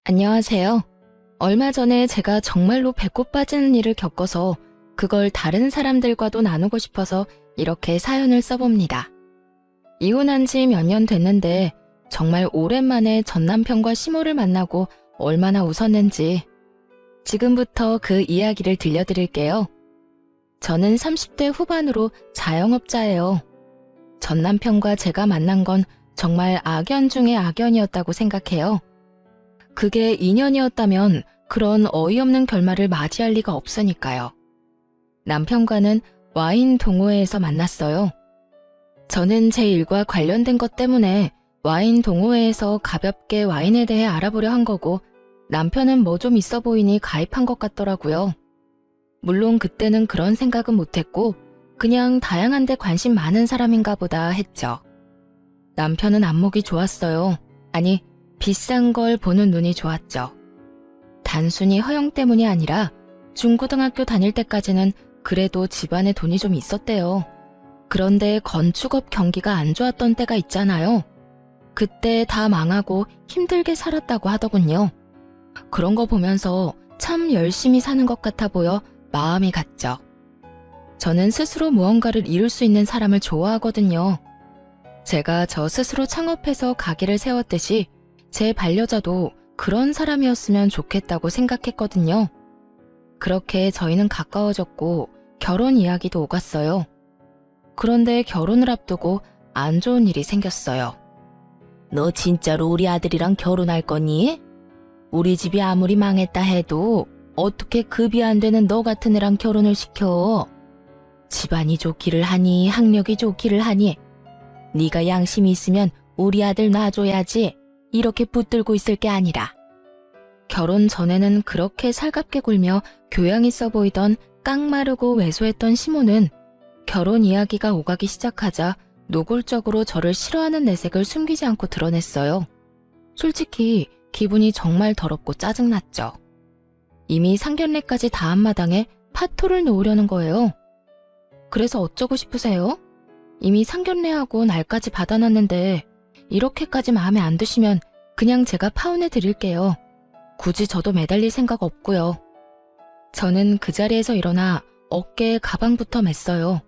안녕하세요. 얼마 전에 제가 정말로 배꼽 빠지는 일을 겪어서 그걸 다른 사람들과도 나누고 싶어서 이렇게 사연을 써봅니다. 이혼한 지 몇 년 됐는데 정말 오랜만에 전 남편과 시모를 만나고 얼마나 웃었는지 지금부터 그 이야기를 들려드릴게요. 저는 30대 후반으로 자영업자예요. 전 남편과 제가 만난 건 정말 악연 중의 악연이었다고 생각해요. 그게 인연이었다면 그런 어이없는 결말을 맞이할 리가 없으니까요. 남편과는 와인 동호회에서 만났어요. 저는 제 일과 관련된 것 때문에 와인 동호회에서 가볍게 와인에 대해 알아보려 한 거고 남편은 뭐 좀 있어 보이니 가입한 것 같더라고요. 물론 그때는 그런 생각은 못했고 그냥 다양한 데 관심 많은 사람인가 보다 했죠. 남편은 안목이 좋았어요. 아니, 비싼 걸 보는 눈이 좋았죠. 단순히 허영 때문이 아니라 중고등학교 다닐 때까지는 그래도 집안에 돈이 좀 있었대요. 그런데 건축업 경기가 안 좋았던 때가 있잖아요. 그때 다 망하고 힘들게 살았다고 하더군요. 그런 거 보면서 참 열심히 사는 것 같아 보여 마음이 갔죠. 저는 스스로 무언가를 이룰 수 있는 사람을 좋아하거든요. 제가 저 스스로 창업해서 가게를 세웠듯이 제 반려자도 그런 사람이었으면 좋겠다고 생각했거든요. 그렇게 저희는 가까워졌고 결혼 이야기도 오갔어요. 그런데 결혼을 앞두고 안 좋은 일이 생겼어요. 너 진짜로 우리 아들이랑 결혼할 거니? 우리 집이 아무리 망했다 해도 어떻게 급이 안 되는 너 같은 애랑 결혼을 시켜? 집안이 좋기를 하니 학력이 좋기를 하니 네가 양심이 있으면 우리 아들 놔줘야지. 이렇게 붙들고 있을 게 아니라. 결혼 전에는 그렇게 살갑게 굴며 교양 있어 보이던 깡마르고 왜소했던 시모는 결혼 이야기가 오가기 시작하자 노골적으로 저를 싫어하는 내색을 숨기지 않고 드러냈어요. 솔직히 기분이 정말 더럽고 짜증났죠. 이미 상견례까지 다 한 마당에 파토를 놓으려는 거예요. 그래서 어쩌고 싶으세요? 이미 상견례하고 날까지 받아놨는데 이렇게까지 마음에 안 드시면 그냥 제가 파혼해 드릴게요. 굳이 저도 매달릴 생각 없고요. 저는 그 자리에서 일어나 어깨에 가방부터 맸어요.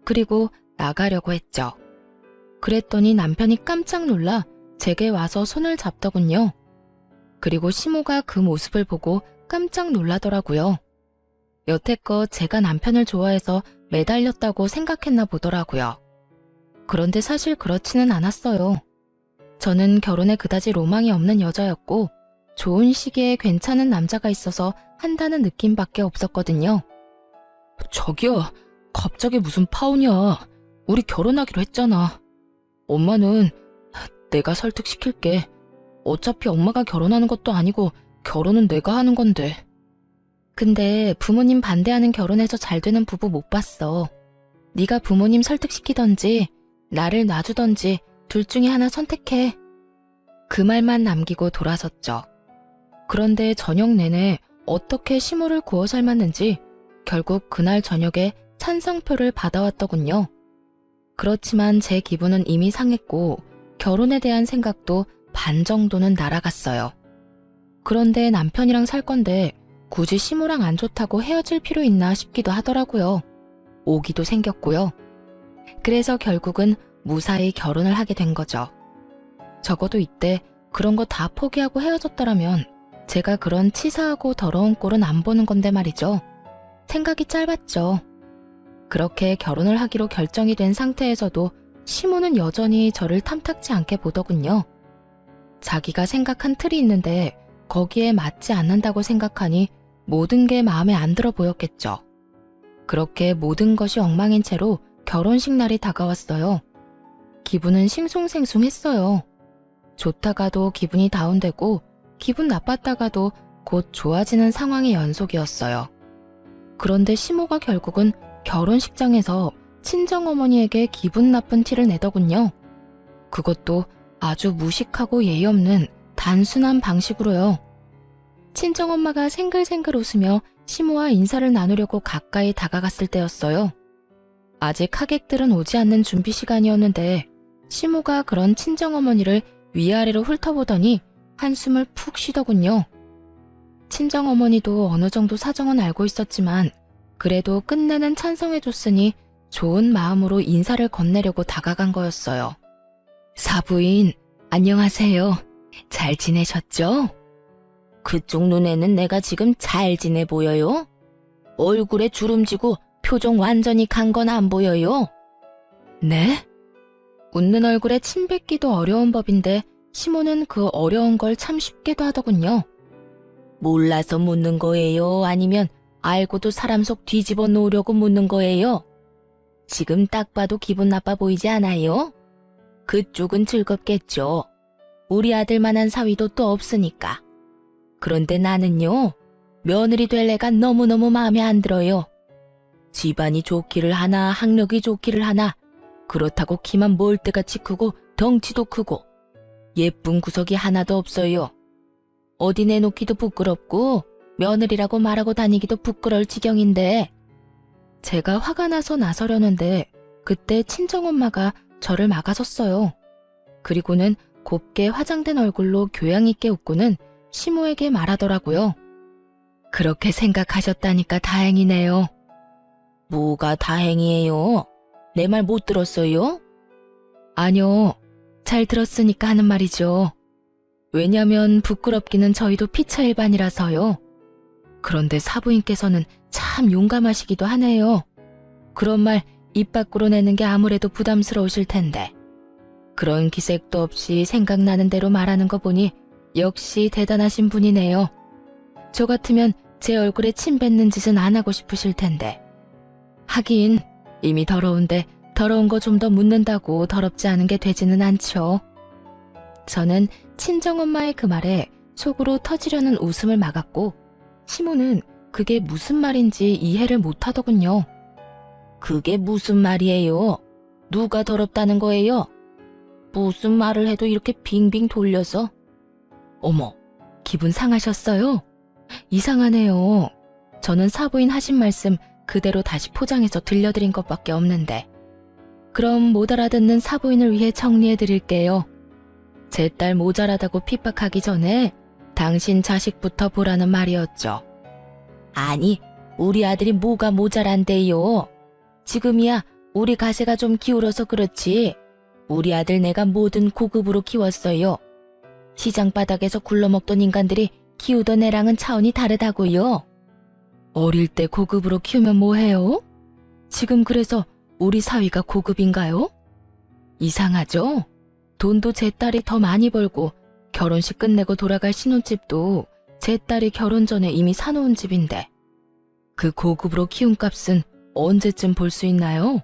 그리고 나가려고 했죠. 그랬더니 남편이 깜짝 놀라 제게 와서 손을 잡더군요. 그리고 시모가 그 모습을 보고 깜짝 놀라더라고요. 여태껏 제가 남편을 좋아해서 매달렸다고 생각했나 보더라고요. 그런데 사실 그렇지는 않았어요. 저는 결혼에 그다지 로망이 없는 여자였고 좋은 시기에 괜찮은 남자가 있어서 한다는 느낌밖에 없었거든요. 저기요, 갑자기 무슨 파혼이야. 우리 결혼하기로 했잖아. 엄마는 내가 설득시킬게. 어차피 엄마가 결혼하는 것도 아니고 결혼은 내가 하는 건데. 근데 부모님 반대하는 결혼해서 잘 되는 부부 못 봤어. 네가 부모님 설득시키던지 나를 놔주던지 둘 중에 하나 선택해. 그 말만 남기고 돌아섰죠. 그런데 저녁 내내 어떻게 시모를 구워 삶았는지 결국 그날 저녁에 찬성표를 받아왔더군요. 그렇지만 제 기분은 이미 상했고 결혼에 대한 생각도 반 정도는 날아갔어요. 그런데 남편이랑 살 건데 굳이 시모랑 안 좋다고 헤어질 필요 있나 싶기도 하더라고요. 오기도 생겼고요. 그래서 결국은 무사히 결혼을 하게 된 거죠. 적어도 이때 그런 거 다 포기하고 헤어졌더라면 제가 그런 치사하고 더러운 꼴은 안 보는 건데 말이죠. 생각이 짧았죠. 그렇게 결혼을 하기로 결정이 된 상태에서도 시모는 여전히 저를 탐탁지 않게 보더군요. 자기가 생각한 틀이 있는데 거기에 맞지 않는다고 생각하니 모든 게 마음에 안 들어 보였겠죠. 그렇게 모든 것이 엉망인 채로 결혼식 날이 다가왔어요. 기분은 싱숭생숭했어요. 좋다가도 기분이 다운되고 기분 나빴다가도 곧 좋아지는 상황의 연속이었어요. 그런데 시모가 결국은 결혼식장에서 친정어머니에게 기분 나쁜 티를 내더군요. 그것도 아주 무식하고 예의 없는 단순한 방식으로요. 친정엄마가 생글생글 웃으며 시모와 인사를 나누려고 가까이 다가갔을 때였어요. 아직 하객들은 오지 않는 준비 시간이었는데 시모가 그런 친정어머니를 위아래로 훑어보더니 한숨을 푹 쉬더군요. 친정어머니도 어느 정도 사정은 알고 있었지만 그래도 끝내는 찬성해줬으니 좋은 마음으로 인사를 건네려고 다가간 거였어요. 사부인, 안녕하세요. 잘 지내셨죠? 그쪽 눈에는 내가 지금 잘 지내 보여요? 얼굴에 주름지고 표정 완전히 간 건 안 보여요? 네? 웃는 얼굴에 침 뱉기도 어려운 법인데 시모는 그 어려운 걸 참 쉽게도 하더군요. 몰라서 묻는 거예요? 아니면 알고도 사람 속 뒤집어 놓으려고 묻는 거예요? 지금 딱 봐도 기분 나빠 보이지 않아요? 그쪽은 즐겁겠죠. 우리 아들만한 사위도 또 없으니까. 그런데 나는요, 며느리 될 애가 너무너무 마음에 안 들어요. 집안이 좋기를 하나, 학력이 좋기를 하나, 그렇다고 키만 몰대같이 크고 덩치도 크고 예쁜 구석이 하나도 없어요. 어디 내놓기도 부끄럽고 며느리라고 말하고 다니기도 부끄러울 지경인데. 제가 화가 나서 나서려는데 그때 친정엄마가 저를 막아섰어요. 그리고는 곱게 화장된 얼굴로 교양 있게 웃고는 시모에게 말하더라고요. 그렇게 생각하셨다니까 다행이네요. 뭐가 다행이에요? 내 말 못 들었어요? 아니요, 잘 들었으니까 하는 말이죠. 왜냐면 부끄럽기는 저희도 피차일반이라서요. 그런데 사부인께서는 참 용감하시기도 하네요. 그런 말 입 밖으로 내는 게 아무래도 부담스러우실 텐데. 그런 기색도 없이 생각나는 대로 말하는 거 보니 역시 대단하신 분이네요. 저 같으면 제 얼굴에 침 뱉는 짓은 안 하고 싶으실 텐데. 하긴 이미 더러운데 더러운 거 좀 더 묻는다고 더럽지 않은 게 되지는 않죠. 저는 친정엄마의 그 말에 속으로 터지려는 웃음을 막았고 시모는 그게 무슨 말인지 이해를 못하더군요. 그게 무슨 말이에요? 누가 더럽다는 거예요? 무슨 말을 해도 이렇게 빙빙 돌려서. 어머, 기분 상하셨어요? 이상하네요. 저는 사부인 하신 말씀 그대로 다시 포장해서 들려드린 것밖에 없는데. 그럼 못 알아듣는 사부인을 위해 정리해드릴게요. 제 딸 모자라다고 핍박하기 전에 당신 자식부터 보라는 말이었죠. 아니, 우리 아들이 뭐가 모자란데요? 지금이야 우리 가세가 좀 기울어서 그렇지. 우리 아들 내가 뭐든 고급으로 키웠어요. 시장 바닥에서 굴러먹던 인간들이 키우던 애랑은 차원이 다르다고요. 어릴 때 고급으로 키우면 뭐해요? 지금 그래서 우리 사위가 고급인가요? 이상하죠? 돈도 제 딸이 더 많이 벌고 결혼식 끝내고 돌아갈 신혼집도 제 딸이 결혼 전에 이미 사놓은 집인데 그 고급으로 키운 값은 언제쯤 볼 수 있나요?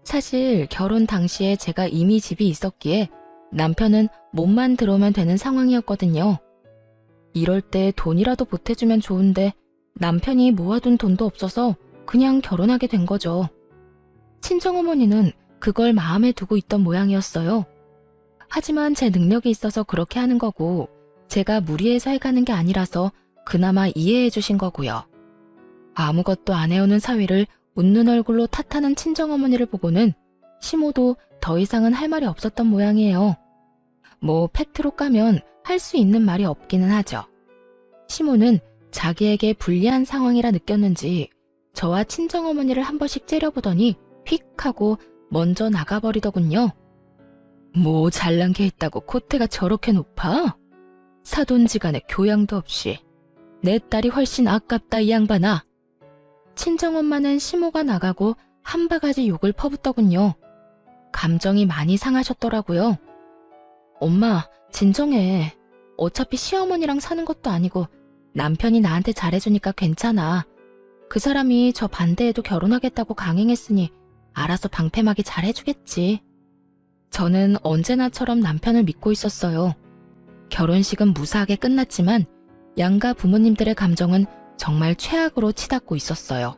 사실 결혼 당시에 제가 이미 집이 있었기에 남편은 몸만 들어오면 되는 상황이었거든요. 이럴 때 돈이라도 보태주면 좋은데 남편이 모아둔 돈도 없어서 그냥 결혼하게 된 거죠. 친정어머니는 그걸 마음에 두고 있던 모양이었어요. 하지만 제 능력이 있어서 그렇게 하는 거고 제가 무리해서 해가는 게 아니라서 그나마 이해해 주신 거고요. 아무것도 안 해오는 사위를 웃는 얼굴로 탓하는 친정어머니를 보고는 시모도 더 이상은 할 말이 없었던 모양이에요. 뭐 팩트로 까면 할 수 있는 말이 없기는 하죠. 시모는 자기에게 불리한 상황이라 느꼈는지 저와 친정어머니를 한 번씩 째려보더니 휙 하고 먼저 나가버리더군요. 뭐 잘난 게 있다고 콧대가 저렇게 높아? 사돈지간에 교양도 없이. 내 딸이 훨씬 아깝다 이 양반아. 친정엄마는 시모가 나가고 한 바가지 욕을 퍼붓더군요. 감정이 많이 상하셨더라고요. 엄마, 진정해. 어차피 시어머니랑 사는 것도 아니고 남편이 나한테 잘해주니까 괜찮아. 그 사람이 저 반대해도 결혼하겠다고 강행했으니 알아서 방패막이 잘해주겠지. 저는 언제나처럼 남편을 믿고 있었어요. 결혼식은 무사하게 끝났지만 양가 부모님들의 감정은 정말 최악으로 치닫고 있었어요.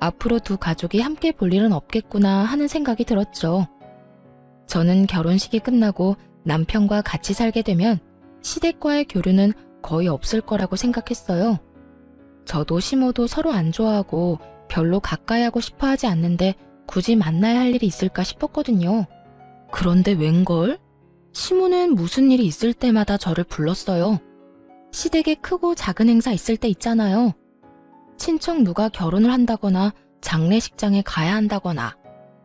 앞으로 두 가족이 함께 볼 일은 없겠구나 하는 생각이 들었죠. 저는 결혼식이 끝나고 남편과 같이 살게 되면 시댁과의 교류는 거의 없을 거라고 생각했어요. 저도 시모도 서로 안 좋아하고 별로 가까이 하고 싶어 하지 않는데 굳이 만나야 할 일이 있을까 싶었거든요. 그런데 웬걸? 시모는 무슨 일이 있을 때마다 저를 불렀어요. 시댁에 크고 작은 행사 있을 때 있잖아요. 친척 누가 결혼을 한다거나 장례식장에 가야 한다거나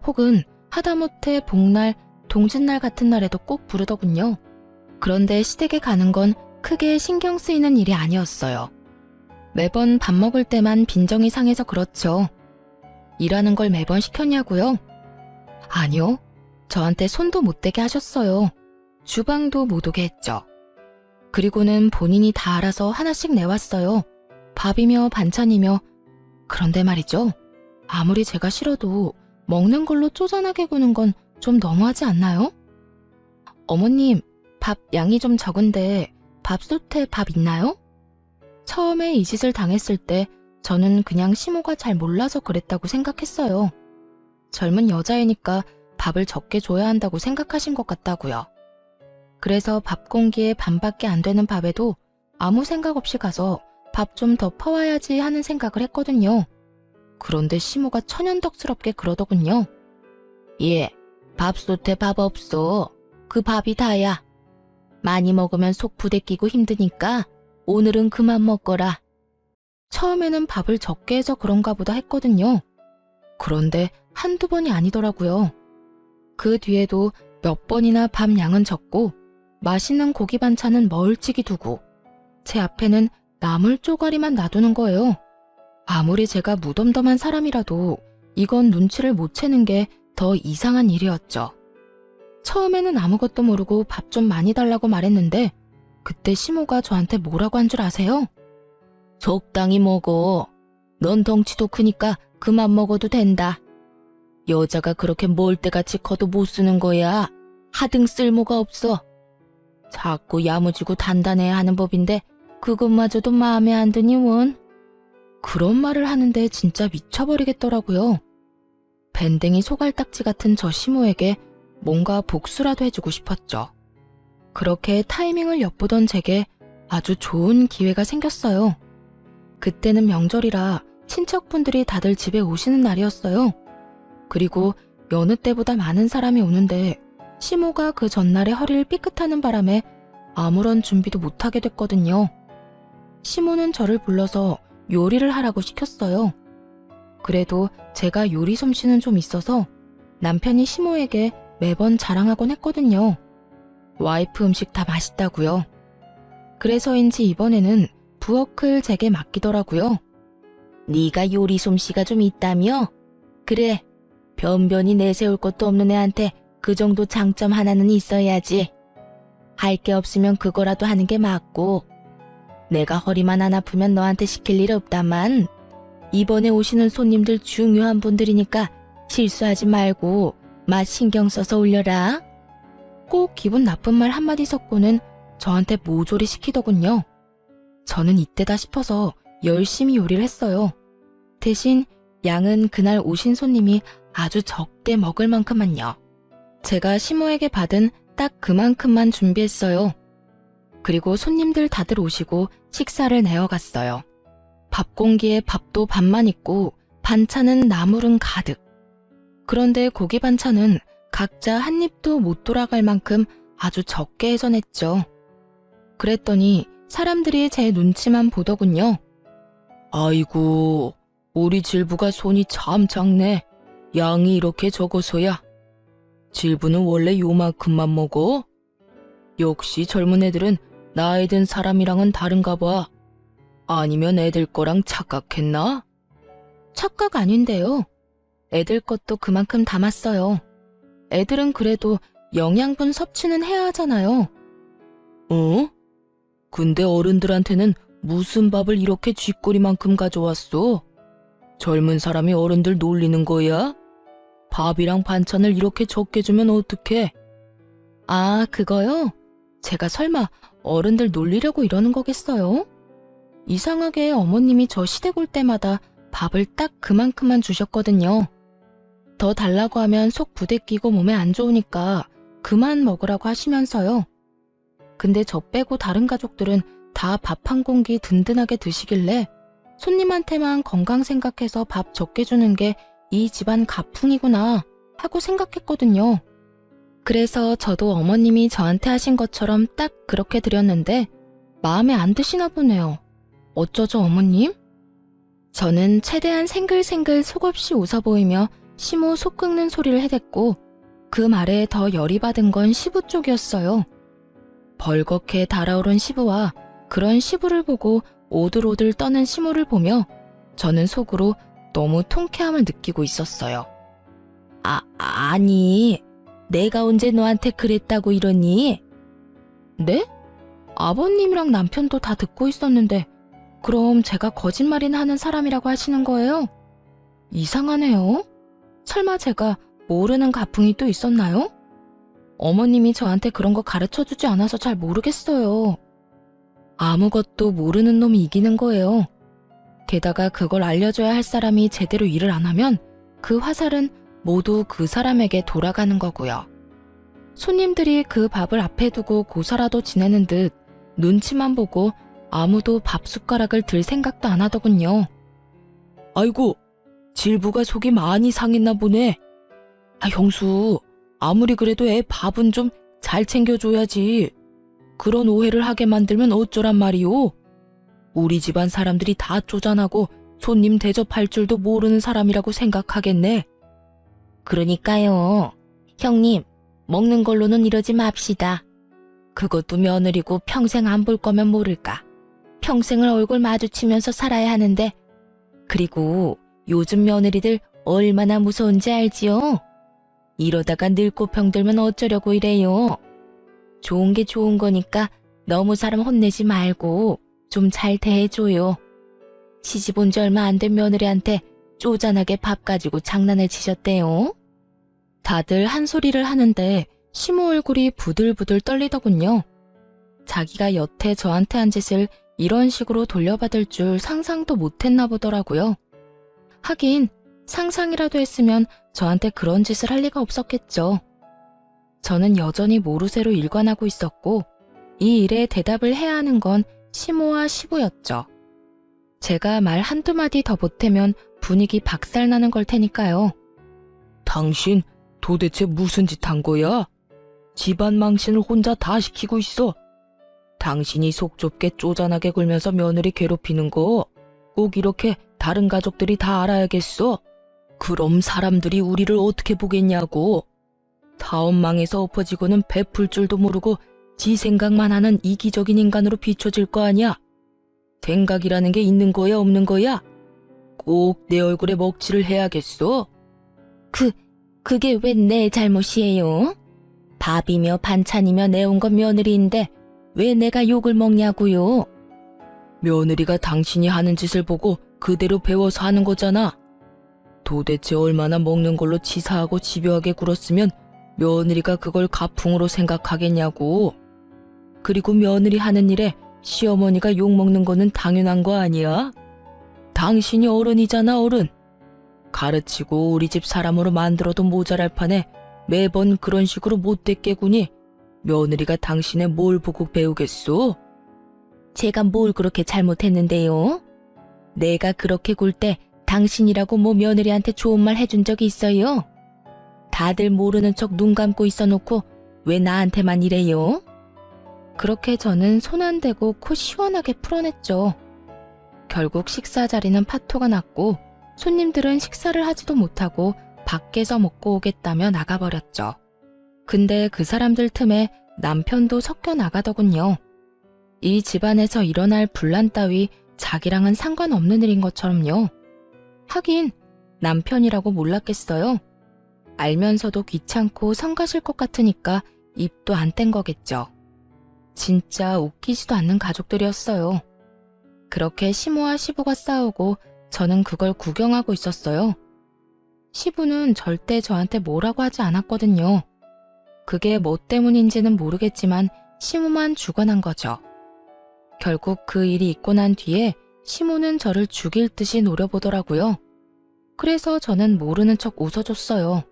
혹은 하다못해 복날, 동짓날 같은 날에도 꼭 부르더군요. 그런데 시댁에 가는 건 크게 신경 쓰이는 일이 아니었어요. 매번 밥 먹을 때만 빈정이 상해서 그렇죠. 일하는 걸 매번 시켰냐고요? 아니요. 저한테 손도 못 대게 하셨어요. 주방도 못 오게 했죠. 그리고는 본인이 다 알아서 하나씩 내왔어요. 밥이며 반찬이며. 그런데 말이죠. 아무리 제가 싫어도 먹는 걸로 쪼잔하게 구는 건 좀 너무하지 않나요? 어머님, 밥 양이 좀 적은데 밥솥에 밥 있나요? 처음에 이 짓을 당했을 때 저는 그냥 시모가 잘 몰라서 그랬다고 생각했어요. 젊은 여자이니까 밥을 적게 줘야 한다고 생각하신 것 같다고요. 그래서 밥 공기에 반밖에 안 되는 밥에도 아무 생각 없이 가서 밥 좀 더 퍼와야지 하는 생각을 했거든요. 그런데 시모가 천연덕스럽게 그러더군요. 예, 밥솥에 밥 없어. 그 밥이 다야. 많이 먹으면 속 부대끼고 힘드니까 오늘은 그만 먹거라. 처음에는 밥을 적게 해서 그런가 보다 했거든요. 그런데 한두 번이 아니더라고요. 그 뒤에도 몇 번이나 밥 양은 적고 맛있는 고기 반찬은 멀찍이 두고 제 앞에는 나물 쪼가리만 놔두는 거예요. 아무리 제가 무덤덤한 사람이라도 이건 눈치를 못 채는 게 더 이상한 일이었죠. 처음에는 아무것도 모르고 밥 좀 많이 달라고 말했는데 그때 시모가 저한테 뭐라고 한 줄 아세요? 적당히 먹어. 넌 덩치도 크니까 그만 먹어도 된다. 여자가 그렇게 멀때같이 커도 못 쓰는 거야. 하등 쓸모가 없어. 자꾸 야무지고 단단해야 하는 법인데 그것마저도 마음에 안 드니 원. 그런 말을 하는데 진짜 미쳐버리겠더라고요. 밴댕이 소갈딱지 같은 저 시모에게 뭔가 복수라도 해주고 싶었죠. 그렇게 타이밍을 엿보던 제게 아주 좋은 기회가 생겼어요. 그때는 명절이라 친척분들이 다들 집에 오시는 날이었어요. 그리고 여느 때보다 많은 사람이 오는데 시모가 그 전날에 허리를 삐끗하는 바람에 아무런 준비도 못하게 됐거든요. 시모는 저를 불러서 요리를 하라고 시켰어요. 그래도 제가 요리 솜씨는 좀 있어서 남편이 시모에게 매번 자랑하곤 했거든요. 와이프 음식 다 맛있다고요. 그래서인지 이번에는 부엌을 제게 맡기더라고요. 네가 요리 솜씨가 좀 있다며? 그래, 변변히 내세울 것도 없는 애한테 그 정도 장점 하나는 있어야지. 할 게 없으면 그거라도 하는 게 맞고. 내가 허리만 안 아프면 너한테 시킬 일 없다만 이번에 오시는 손님들 중요한 분들이니까 실수하지 말고 맛 신경 써서 올려라. 꼭 기분 나쁜 말 한마디 섞고는 저한테 모조리 시키더군요. 저는 이때다 싶어서 열심히 요리를 했어요. 대신 양은 그날 오신 손님이 아주 적게 먹을 만큼만요. 제가 시모에게 받은 딱 그만큼만 준비했어요. 그리고 손님들 다들 오시고 식사를 내어갔어요. 밥 공기에 밥도 반만 있고 반찬은 나물은 가득. 그런데 고기 반찬은 각자 한 입도 못 돌아갈 만큼 아주 적게 해서 그랬더니 사람들이 제 눈치만 보더군요. 아이고, 우리 질부가 손이 참 작네. 양이 이렇게 적어서야. 질부는 원래 요만큼만 먹어? 역시 젊은 애들은 나이 든 사람이랑은 다른가 봐. 아니면 애들 거랑 착각했나? 착각 아닌데요. 애들 것도 그만큼 담았어요. 애들은 그래도 영양분 섭취는 해야 하잖아요. 어? 근데 어른들한테는 무슨 밥을 이렇게 쥐꼬리만큼 가져왔어? 젊은 사람이 어른들 놀리는 거야? 밥이랑 반찬을 이렇게 적게 주면 어떡해? 아, 그거요? 제가 설마 어른들 놀리려고 이러는 거겠어요? 이상하게 어머님이 저 시댁 올 때마다 밥을 딱 그만큼만 주셨거든요. 더 달라고 하면 속 부대끼고 몸에 안 좋으니까 그만 먹으라고 하시면서요. 근데 저 빼고 다른 가족들은 다 밥 한 공기 든든하게 드시길래 손님한테만 건강 생각해서 밥 적게 주는 게 이 집안 가풍이구나 하고 생각했거든요. 그래서 저도 어머님이 저한테 하신 것처럼 딱 그렇게 드렸는데 마음에 안 드시나 보네요. 어쩌죠, 어머님? 저는 최대한 생글생글 속없이 웃어 보이며 시모 속 긁는 소리를 해댔고 그 말에 더 열이 받은 건 시부 쪽이었어요. 벌겋게 달아오른 시부와 그런 시부를 보고 오들오들 떠는 시모를 보며 저는 속으로 너무 통쾌함을 느끼고 있었어요. 아니, 내가 언제 너한테 그랬다고 이러니? 네? 아버님이랑 남편도 다 듣고 있었는데 그럼 제가 거짓말이나 하는 사람이라고 하시는 거예요? 이상하네요. 설마 제가 모르는 가풍이 또 있었나요? 어머님이 저한테 그런 거 가르쳐주지 않아서 잘 모르겠어요. 아무것도 모르는 놈이 이기는 거예요. 게다가 그걸 알려줘야 할 사람이 제대로 일을 안 하면 그 화살은 모두 그 사람에게 돌아가는 거고요. 손님들이 그 밥을 앞에 두고 고사라도 지내는 듯 눈치만 보고 아무도 밥 숟가락을 들 생각도 안 하더군요. 아이고, 질부가 속이 많이 상했나 보네. 형수, 아무리 그래도 애 밥은 좀 잘 챙겨줘야지. 그런 오해를 하게 만들면 어쩌란 말이오. 우리 집안 사람들이 다 쪼잔하고 손님 대접할 줄도 모르는 사람이라고 생각하겠네. 그러니까요. 형님, 먹는 걸로는 이러지 맙시다. 그것도 며느리고 평생 안 볼 거면 모를까. 평생을 얼굴 마주치면서 살아야 하는데. 그리고 요즘 며느리들 얼마나 무서운지 알지요? 이러다가 늙고 병들면 어쩌려고 이래요. 좋은 게 좋은 거니까 너무 사람 혼내지 말고 좀 잘 대해줘요. 시집 온 지 얼마 안 된 며느리한테 쪼잔하게 밥 가지고 장난을 치셨대요. 다들 한 소리를 하는데 시모 얼굴이 부들부들 떨리더군요. 자기가 여태 저한테 한 짓을 이런 식으로 돌려받을 줄 상상도 못했나 보더라고요. 하긴 상상이라도 했으면 저한테 그런 짓을 할 리가 없었겠죠. 저는 여전히 모르쇠로 일관하고 있었고 이 일에 대답을 해야 하는 건 시모와 시부였죠. 제가 말 한두 마디 더 보태면 분위기 박살나는 걸 테니까요. 당신 도대체 무슨 짓 한 거야? 집안 망신을 혼자 다 시키고 있어. 당신이 속 좁게 쪼잔하게 굴면서 며느리 괴롭히는 거 꼭 이렇게 다른 가족들이 다 알아야겠어. 그럼 사람들이 우리를 어떻게 보겠냐고. 사업 망해서 엎어지고는 베풀 줄도 모르고 지 생각만 하는 이기적인 인간으로 비춰질 거 아니야. 생각이라는 게 있는 거야 없는 거야? 꼭 내 얼굴에 먹칠을 해야겠어. 그게 왜 내 잘못이에요? 밥이며 반찬이며 내온 건 며느리인데 왜 내가 욕을 먹냐고요? 며느리가 당신이 하는 짓을 보고 그대로 배워서 하는 거잖아. 도대체 얼마나 먹는 걸로 치사하고 집요하게 굴었으면 며느리가 그걸 가풍으로 생각하겠냐고. 그리고 며느리 하는 일에 시어머니가 욕먹는 거는 당연한 거 아니야? 당신이 어른이잖아, 어른. 가르치고 우리 집 사람으로 만들어도 모자랄 판에 매번 그런 식으로 못됐게 구니 며느리가 당신의 뭘 보고 배우겠소? 제가 뭘 그렇게 잘못했는데요? 내가 그렇게 굴 때 당신이라고 뭐 며느리한테 좋은 말 해준 적이 있어요? 다들 모르는 척 눈 감고 있어놓고 왜 나한테만 이래요? 그렇게 저는 손 안 대고 코 시원하게 풀어냈죠. 결국 식사 자리는 파토가 났고 손님들은 식사를 하지도 못하고 밖에서 먹고 오겠다며 나가버렸죠. 근데 그 사람들 틈에 남편도 섞여 나가더군요. 이 집안에서 일어날 분란 따위 자기랑은 상관없는 일인 것처럼요. 하긴 남편이라고 몰랐겠어요. 알면서도 귀찮고 성가실 것 같으니까 입도 안 뗀 거겠죠. 진짜 웃기지도 않는 가족들이었어요. 그렇게 시모와 시부가 싸우고 저는 그걸 구경하고 있었어요. 시부는 절대 저한테 뭐라고 하지 않았거든요. 그게 뭐 때문인지는 모르겠지만 시모만 주관한 거죠. 결국 그 일이 있고 난 뒤에 시모는 저를 죽일 듯이 노려보더라고요. 그래서 저는 모르는 척 웃어줬어요.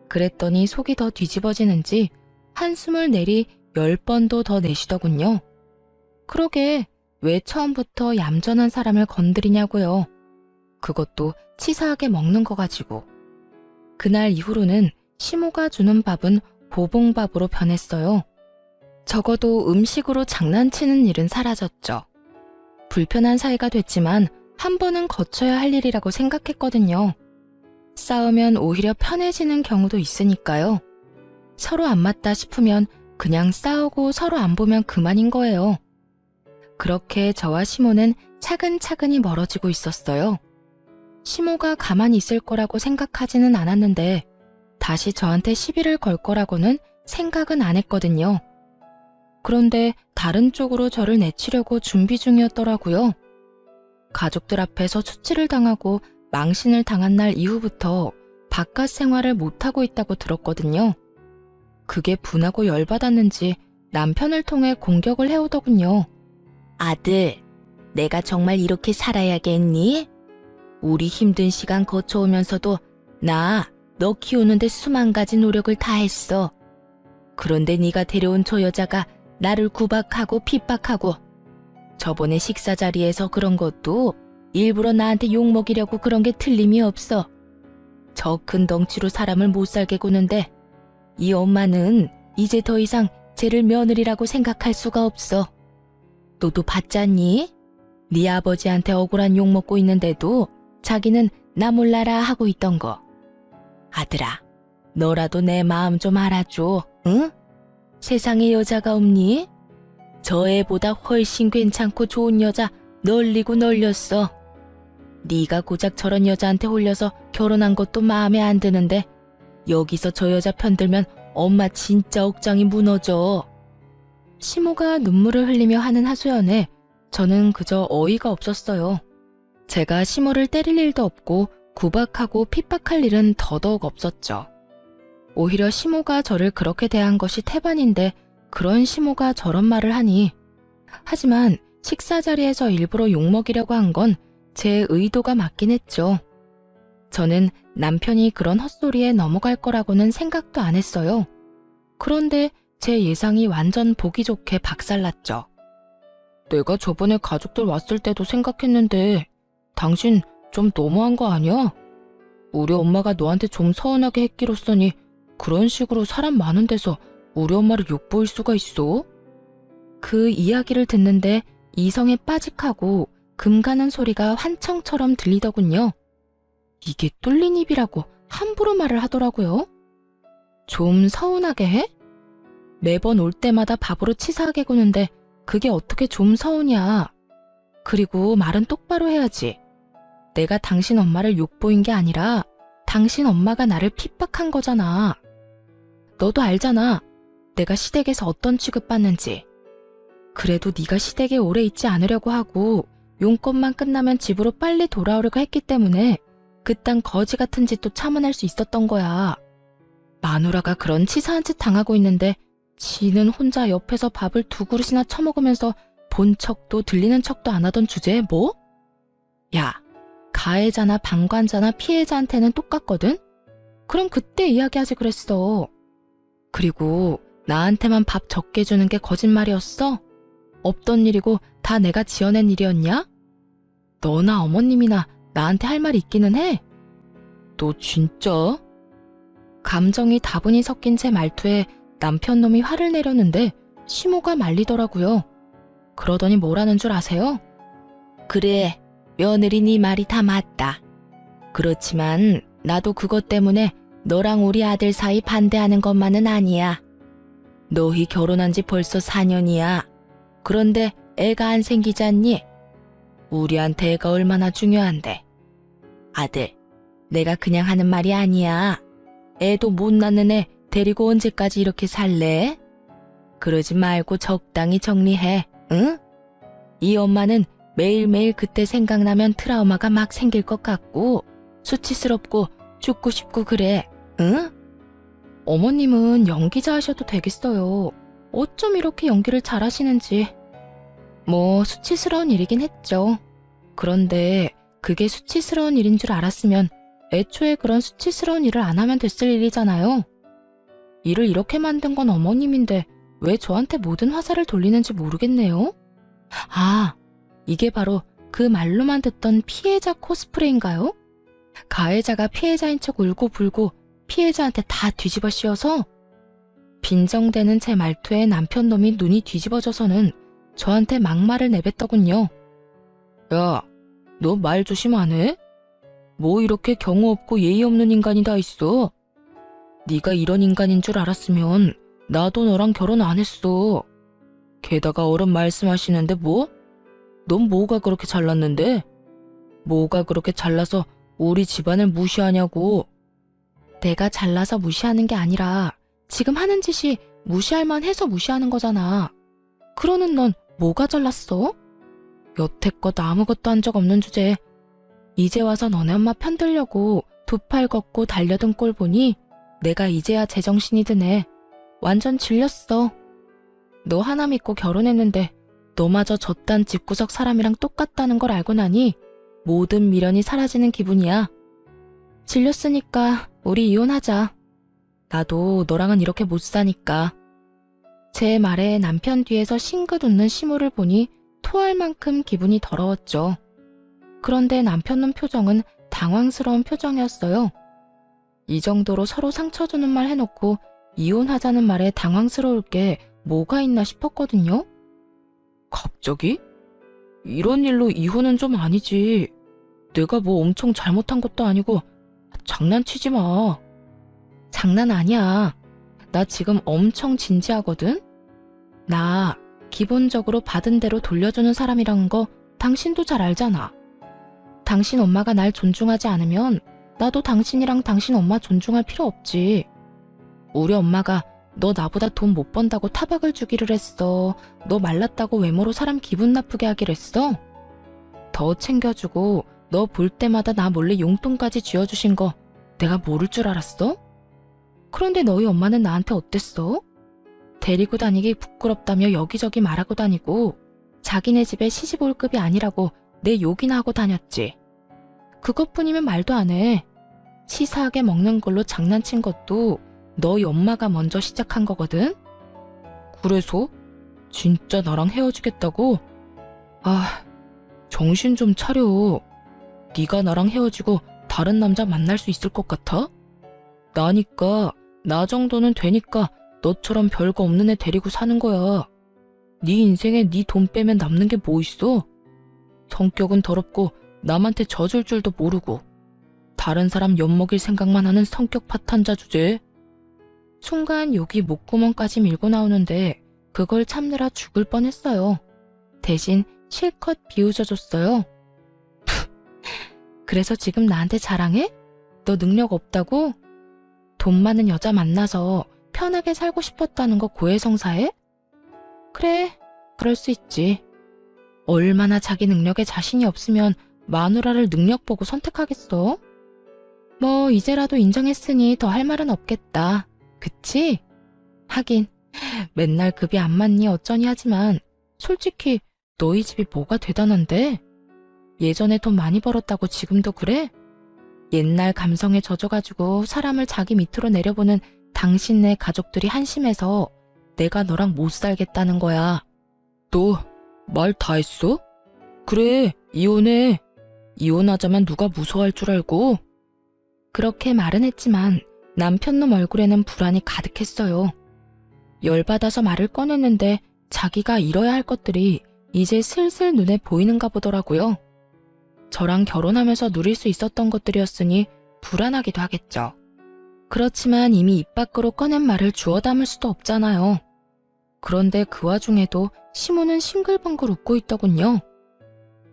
그랬더니 속이 더 뒤집어지는지 한숨을 내리 10번도 더 내쉬더군요. 그러게 왜 처음부터 얌전한 사람을 건드리냐고요. 그것도 치사하게 먹는 거 가지고. 그날 이후로는 시모가 주는 밥은 보봉밥으로 변했어요. 적어도 음식으로 장난치는 일은 사라졌죠. 불편한 사이가 됐지만 한 번은 거쳐야 할 일이라고 생각했거든요. 싸우면 오히려 편해지는 경우도 있으니까요. 서로 안 맞다 싶으면 그냥 싸우고 서로 안 보면 그만인 거예요. 그렇게 저와 시모는 차근차근히 멀어지고 있었어요. 시모가 가만히 있을 거라고 생각하지는 않았는데 다시 저한테 시비를 걸 거라고는 생각은 안 했거든요. 그런데 다른 쪽으로 저를 내치려고 준비 중이었더라고요. 가족들 앞에서 수치를 당하고 망신을 당한 날 이후부터 바깥 생활을 못하고 있다고 들었거든요. 그게 분하고 열받았는지 남편을 통해 공격을 해오더군요. 아들, 내가 정말 이렇게 살아야겠니? 우리 힘든 시간 거쳐오면서도 너 키우는데 수만 가지 노력을 다했어. 그런데 네가 데려온 저 여자가 나를 구박하고 핍박하고 저번에 식사 자리에서 그런 것도 일부러 나한테 욕먹이려고 그런 게 틀림이 없어. 저 큰 덩치로 사람을 못 살게 구는데 이 엄마는 이제 더 이상 쟤를 며느리라고 생각할 수가 없어. 너도 봤잖니? 네 아버지한테 억울한 욕 먹고 있는데도 자기는 나 몰라라 하고 있던 거. 아들아, 너라도 내 마음 좀 알아줘, 응? 세상에 여자가 없니? 저 애보다 훨씬 괜찮고 좋은 여자 널리고 널렸어. 네가 고작 저런 여자한테 홀려서 결혼한 것도 마음에 안 드는데 여기서 저 여자 편들면 엄마 진짜 억장이 무너져. 시모가 눈물을 흘리며 하는 하소연에 저는 그저 어이가 없었어요. 제가 시모를 때릴 일도 없고 구박하고 핍박할 일은 더더욱 없었죠. 오히려 시모가 저를 그렇게 대한 것이 태반인데 그런 시모가 저런 말을 하니. 하지만 식사 자리에서 일부러 욕먹이려고 한 건 제 의도가 맞긴 했죠. 저는 남편이 그런 헛소리에 넘어갈 거라고는 생각도 안 했어요. 그런데 제 예상이 완전 보기 좋게 박살났죠. 내가 저번에 가족들 왔을 때도 생각했는데 당신 좀 너무한 거 아니야? 우리 엄마가 너한테 좀 서운하게 했기로써니 그런 식으로 사람 많은 데서 우리 엄마를 욕보일 수가 있어? 그 이야기를 듣는데 이성에 빠직하고 금 가는 소리가 환청처럼 들리더군요. 이게 뚫린 입이라고 함부로 말을 하더라고요. 좀 서운하게 해? 매번 올 때마다 밥으로 치사하게 구는데 그게 어떻게 좀 서우냐. 그리고 말은 똑바로 해야지. 내가 당신 엄마를 욕보인 게 아니라 당신 엄마가 나를 핍박한 거잖아. 너도 알잖아. 내가 시댁에서 어떤 취급받는지. 그래도 네가 시댁에 오래 있지 않으려고 하고 용건만 끝나면 집으로 빨리 돌아오려고 했기 때문에 그딴 거지 같은 짓도 참아낼 수 있었던 거야. 마누라가 그런 치사한 짓 당하고 있는데 지는 혼자 옆에서 밥을 2그릇이나 처먹으면서 본 척도 들리는 척도 안 하던 주제에 뭐? 야, 가해자나 방관자나 피해자한테는 똑같거든? 그럼 그때 이야기하지 그랬어. 그리고 나한테만 밥 적게 주는 게 거짓말이었어? 없던 일이고 다 내가 지어낸 일이었냐? 너나 어머님이나 나한테 할 말 있기는 해? 너 진짜? 감정이 다분히 섞인 제 말투에 남편 놈이 화를 내려는데 시모가 말리더라고요. 그러더니 뭐라는 줄 아세요? 그래, 며느리 네 말이 다 맞다. 그렇지만 나도 그것 때문에 너랑 우리 아들 사이 반대하는 것만은 아니야. 너희 결혼한 지 벌써 4년이야. 그런데 애가 안 생기지 않니? 우리한테 애가 얼마나 중요한데. 아들, 내가 그냥 하는 말이 아니야. 애도 못 낳는 애 데리고 언제까지 이렇게 살래? 그러지 말고 적당히 정리해, 응? 이 엄마는 매일매일 그때 생각나면 트라우마가 막 생길 것 같고 수치스럽고 죽고 싶고 그래, 응? 어머님은 연기자 하셔도 되겠어요. 어쩜 이렇게 연기를 잘하시는지. 뭐 수치스러운 일이긴 했죠. 그런데 그게 수치스러운 일인 줄 알았으면 애초에 그런 수치스러운 일을 안 하면 됐을 일이잖아요. 일을 이렇게 만든 건 어머님인데 왜 저한테 모든 화살을 돌리는지 모르겠네요. 아, 이게 바로 그 말로만 듣던 피해자 코스프레인가요? 가해자가 피해자인 척 울고 불고 피해자한테 다 뒤집어 씌워서? 빈정대는 제 말투에 남편 놈이 눈이 뒤집어져서는 저한테 막말을 내뱉더군요. 야, 너 말 조심 안 해? 뭐 이렇게 경우 없고 예의 없는 인간이 다 있어? 네가 이런 인간인 줄 알았으면 나도 너랑 결혼 안 했어. 게다가 어른 말씀하시는데 뭐? 넌 뭐가 그렇게 잘났는데? 뭐가 그렇게 잘나서 우리 집안을 무시하냐고. 내가 잘나서 무시하는 게 아니라 지금 하는 짓이 무시할 만해서 무시하는 거잖아. 그러는 넌 뭐가 잘났어? 여태껏 아무것도 한 적 없는 주제에 이제 와서 너네 엄마 편들려고 두 팔 걷고 달려든 꼴 보니 내가 이제야 제정신이 드네. 완전 질렸어. 너 하나 믿고 결혼했는데 너마저 저딴 집구석 사람이랑 똑같다는 걸 알고 나니 모든 미련이 사라지는 기분이야. 질렸으니까 우리 이혼하자. 나도 너랑은 이렇게 못 사니까. 제 말에 남편 뒤에서 싱긋 웃는 시무를 보니 토할 만큼 기분이 더러웠죠. 그런데 남편놈 표정은 당황스러운 표정이었어요. 이 정도로 서로 상처 주는 말 해놓고 이혼하자는 말에 당황스러울 게 뭐가 있나 싶었거든요. 갑자기? 이런 일로 이혼은 좀 아니지. 내가 뭐 엄청 잘못한 것도 아니고 장난치지 마. 장난 아니야. 나 지금 엄청 진지하거든? 나 기본적으로 받은 대로 돌려주는 사람이라는 거 당신도 잘 알잖아. 당신 엄마가 날 존중하지 않으면 나도 당신이랑 당신 엄마 존중할 필요 없지. 우리 엄마가 너 나보다 돈 못 번다고 타박을 주기를 했어. 너 말랐다고 외모로 사람 기분 나쁘게 하기를 했어. 더 챙겨주고 너 볼 때마다 나 몰래 용돈까지 쥐어주신 거 내가 모를 줄 알았어? 그런데 너희 엄마는 나한테 어땠어? 데리고 다니기 부끄럽다며 여기저기 말하고 다니고 자기네 집에 시집 올 급이 아니라고 내 욕이나 하고 다녔지. 그것뿐이면 말도 안 해. 치사하게 먹는 걸로 장난친 것도 너희 엄마가 먼저 시작한 거거든? 그래서? 진짜 나랑 헤어지겠다고? 아, 정신 좀 차려. 네가 나랑 헤어지고 다른 남자 만날 수 있을 것 같아? 나니까, 나 정도는 되니까 너처럼 별거 없는 애 데리고 사는 거야. 네 인생에 네 돈 빼면 남는 게 뭐 있어? 성격은 더럽고 남한테 져줄 줄도 모르고 다른 사람 엿먹일 생각만 하는 성격 파탄자 주제. 순간 욕이 목구멍까지 밀고 나오는데 그걸 참느라 죽을 뻔했어요. 대신 실컷 비웃어줬어요. 그래서 지금 나한테 자랑해? 너 능력 없다고? 돈 많은 여자 만나서 편하게 살고 싶었다는 거 고해성사해? 그래, 그럴 수 있지. 얼마나 자기 능력에 자신이 없으면 마누라를 능력 보고 선택하겠어? 뭐 이제라도 인정했으니 더 할 말은 없겠다. 그치? 하긴 맨날 급이 안 맞니 어쩌니 하지만 솔직히 너희 집이 뭐가 대단한데? 예전에 돈 많이 벌었다고 지금도 그래? 옛날 감성에 젖어가지고 사람을 자기 밑으로 내려보는 당신네 가족들이 한심해서 내가 너랑 못 살겠다는 거야. 너 말 다 했어? 그래, 이혼해. 이혼하자면 누가 무서워할 줄 알고? 그렇게 말은 했지만 남편놈 얼굴에는 불안이 가득했어요. 열받아서 말을 꺼냈는데 자기가 이뤄야 할 것들이 이제 슬슬 눈에 보이는가 보더라고요. 저랑 결혼하면서 누릴 수 있었던 것들이었으니 불안하기도 하겠죠. 그렇지만 이미 입 밖으로 꺼낸 말을 주워 담을 수도 없잖아요. 그런데 그 와중에도 시모는 싱글벙글 웃고 있더군요.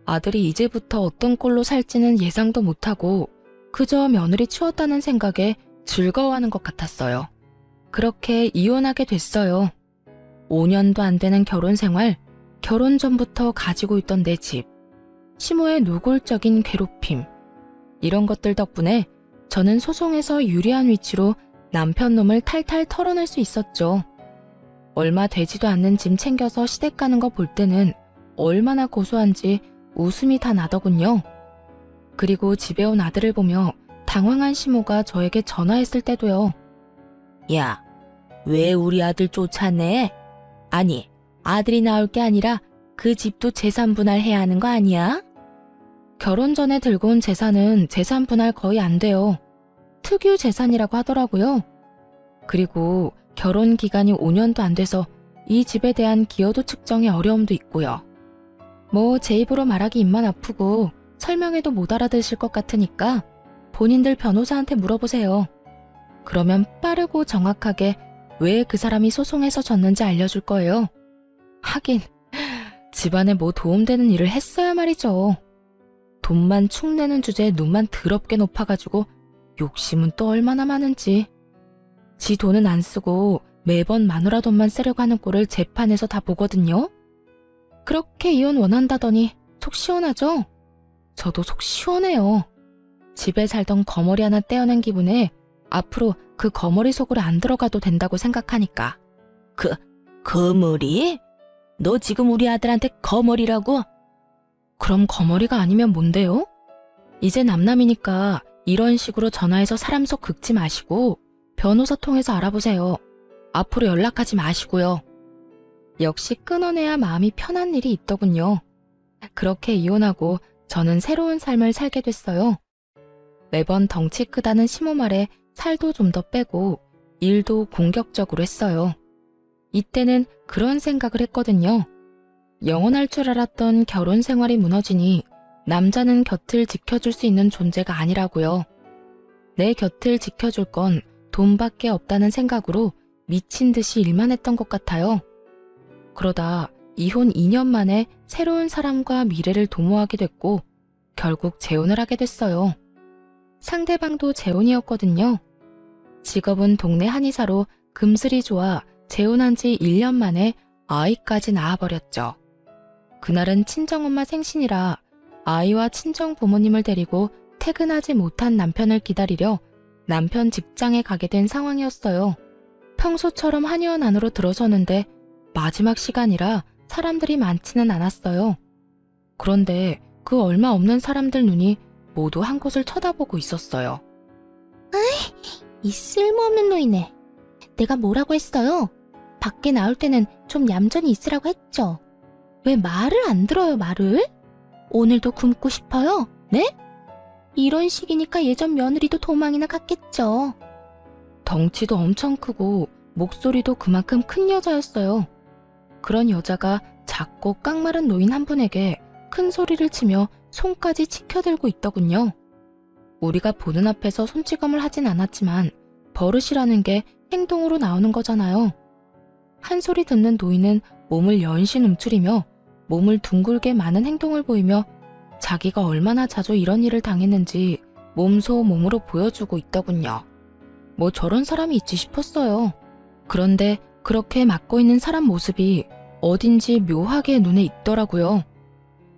아들이 이제부터 어떤 꼴로 살지는 예상도 못하고 그저 며느리 치웠다는 생각에 즐거워하는 것 같았어요. 그렇게 이혼하게 됐어요. 5년도 안 되는 결혼 생활, 결혼 전부터 가지고 있던 내 집, 시모의 노골적인 괴롭힘, 이런 것들 덕분에 저는 소송에서 유리한 위치로 남편 놈을 탈탈 털어낼 수 있었죠. 얼마 되지도 않는 짐 챙겨서 시댁 가는 거 볼 때는 얼마나 고소한지 웃음이 다 나더군요. 그리고 집에 온 아들을 보며 당황한 시모가 저에게 전화했을 때도요. 야, 왜 우리 아들 쫓아내? 아니, 아들이 나올 게 아니라 그 집도 재산 분할해야 하는 거 아니야? 결혼 전에 들고 온 재산은 재산 분할 거의 안 돼요. 특유 재산이라고 하더라고요. 그리고 결혼 기간이 5년도 안 돼서 이 집에 대한 기여도 측정에 어려움도 있고요. 뭐 제 입으로 말하기 입만 아프고 설명해도 못 알아들으실 것 같으니까 본인들 변호사한테 물어보세요. 그러면 빠르고 정확하게 왜 그 사람이 소송에서 졌는지 알려줄 거예요. 하긴 집안에 뭐 도움되는 일을 했어야 말이죠. 돈만 축내는 주제에 눈만 더럽게 높아가지고 욕심은 또 얼마나 많은지. 지 돈은 안 쓰고 매번 마누라 돈만 쓰려고 하는 꼴을 재판에서 다 보거든요. 그렇게 이혼 원한다더니 속 시원하죠? 저도 속 시원해요. 집에 살던 거머리 하나 떼어낸 기분에 앞으로 그 거머리 속으로 안 들어가도 된다고 생각하니까. 거머리? 너 지금 우리 아들한테 거머리라고? 그럼 거머리가 아니면 뭔데요? 이제 남남이니까 이런 식으로 전화해서 사람 속 긁지 마시고 변호사 통해서 알아보세요. 앞으로 연락하지 마시고요. 역시 끊어내야 마음이 편한 일이 있더군요. 그렇게 이혼하고 저는 새로운 삶을 살게 됐어요. 매번 덩치 크다는 시모 말에 살도 좀 더 빼고 일도 공격적으로 했어요. 이때는 그런 생각을 했거든요. 영원할 줄 알았던 결혼 생활이 무너지니 남자는 곁을 지켜줄 수 있는 존재가 아니라고요. 내 곁을 지켜줄 건 돈밖에 없다는 생각으로 미친 듯이 일만 했던 것 같아요. 그러다 이혼 2년 만에 새로운 사람과 미래를 도모하게 됐고 결국 재혼을 하게 됐어요. 상대방도 재혼이었거든요. 직업은 동네 한의사로 금슬이 좋아 재혼한 지 1년 만에 아이까지 낳아버렸죠. 그날은 친정엄마 생신이라 아이와 친정 부모님을 데리고 퇴근하지 못한 남편을 기다리려 남편 직장에 가게 된 상황이었어요. 평소처럼 한의원 안으로 들어서는데 마지막 시간이라 사람들이 많지는 않았어요. 그런데 그 얼마 없는 사람들 눈이 모두 한 곳을 쳐다보고 있었어요. 이 쓸모없는 노이네. 내가 뭐라고 했어요? 밖에 나올 때는 좀 얌전히 있으라고 했죠. 왜 말을 안 들어요, 말을? 오늘도 굶고 싶어요? 네? 이런 식이니까 예전 며느리도 도망이나 갔겠죠. 덩치도 엄청 크고 목소리도 그만큼 큰 여자였어요. 그런 여자가 작고 깡마른 노인 한 분에게 큰 소리를 치며 손까지 치켜들고 있더군요. 우리가 보는 앞에서 손찌검을 하진 않았지만 버릇이라는 게 행동으로 나오는 거잖아요. 한 소리 듣는 노인은 몸을 연신 움츠리며 몸을 둥글게 많은 행동을 보이며 자기가 얼마나 자주 이런 일을 당했는지 몸소 몸으로 보여주고 있더군요. 뭐 저런 사람이 있지 싶었어요. 그런데 그렇게 맡고 있는 사람 모습이 어딘지 묘하게 눈에 익더라고요.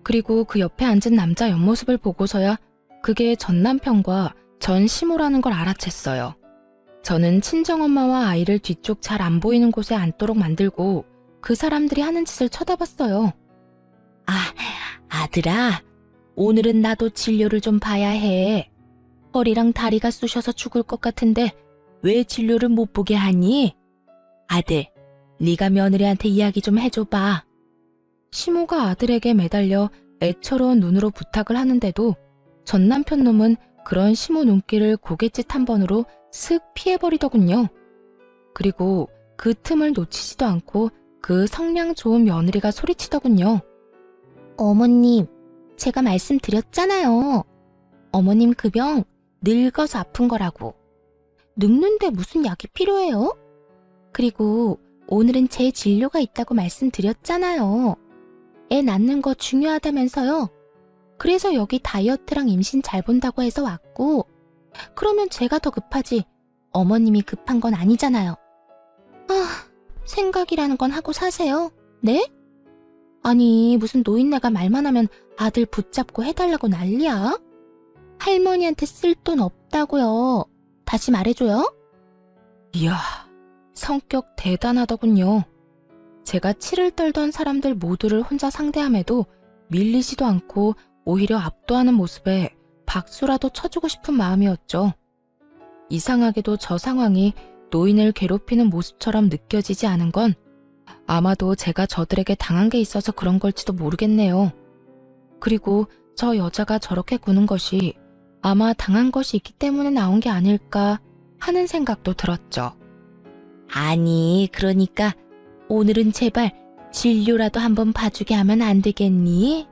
그리고 그 옆에 앉은 남자 옆모습을 보고서야 그게 전 남편과 전 시모라는 걸 알아챘어요. 저는 친정엄마와 아이를 뒤쪽 잘 안 보이는 곳에 앉도록 만들고 그 사람들이 하는 짓을 쳐다봤어요. 아들아, 오늘은 나도 진료를 좀 봐야 해. 허리랑 다리가 쑤셔서 죽을 것 같은데 왜 진료를 못 보게 하니? 아들, 네가 며느리한테 이야기 좀 해줘봐. 시모가 아들에게 매달려 애처로운 눈으로 부탁을 하는데도 전 남편 놈은 그런 시모 눈길을 고갯짓 한 번으로 슥 피해버리더군요. 그리고 그 틈을 놓치지도 않고 그 성량 좋은 며느리가 소리치더군요. 어머님, 제가 말씀드렸잖아요. 어머님 그 병 늙어서 아픈 거라고. 늙는데 무슨 약이 필요해요? 그리고 오늘은 제 진료가 있다고 말씀드렸잖아요. 애 낳는 거 중요하다면서요. 그래서 여기 다이어트랑 임신 잘 본다고 해서 왔고, 그러면 제가 더 급하지 어머님이 급한 건 아니잖아요. 생각이라는 건 하고 사세요. 네? 아니, 무슨 노인네가 말만 하면 아들 붙잡고 해달라고 난리야? 할머니한테 쓸 돈 없다고요. 다시 말해줘요. 이야, 성격 대단하더군요. 제가 치를 떨던 사람들 모두를 혼자 상대함에도 밀리지도 않고 오히려 압도하는 모습에 박수라도 쳐주고 싶은 마음이었죠. 이상하게도 저 상황이 노인을 괴롭히는 모습처럼 느껴지지 않은 건 아마도 제가 저들에게 당한 게 있어서 그런 걸지도 모르겠네요. 그리고 저 여자가 저렇게 구는 것이 아마 당한 것이 있기 때문에 나온 게 아닐까 하는 생각도 들었죠. 아니, 그러니까 오늘은 제발 진료라도 한번 봐주게 하면 안 되겠니?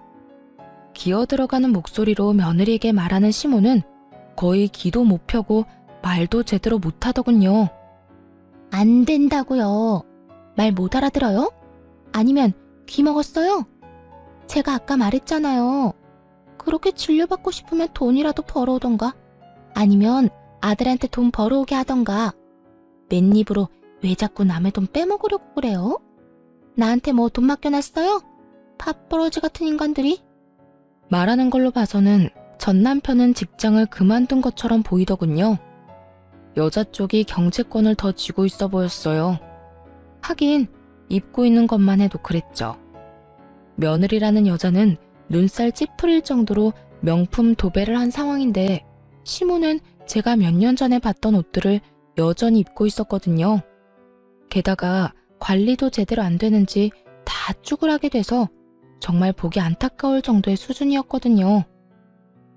기어 들어가는 목소리로 며느리에게 말하는 시모는 거의 귀도 못 펴고 말도 제대로 못 하더군요. 안 된다고요. 말 못 알아들어요? 아니면 귀 먹었어요? 제가 아까 말했잖아요. 그렇게 진료받고 싶으면 돈이라도 벌어오던가 아니면 아들한테 돈 벌어오게 하던가. 맨입으로 왜 자꾸 남의 돈 빼먹으려고 그래요? 나한테 뭐 돈 맡겨놨어요? 밥벌어지 같은 인간들이. 말하는 걸로 봐서는 전 남편은 직장을 그만둔 것처럼 보이더군요. 여자 쪽이 경제권을 더 쥐고 있어 보였어요. 하긴 입고 있는 것만 해도 그랬죠. 며느리라는 여자는 눈살 찌푸릴 정도로 명품 도배를 한 상황인데 시모는 제가 몇 년 전에 봤던 옷들을 여전히 입고 있었거든요. 게다가 관리도 제대로 안 되는지 다 쭈그라게 돼서 정말 보기 안타까울 정도의 수준이었거든요.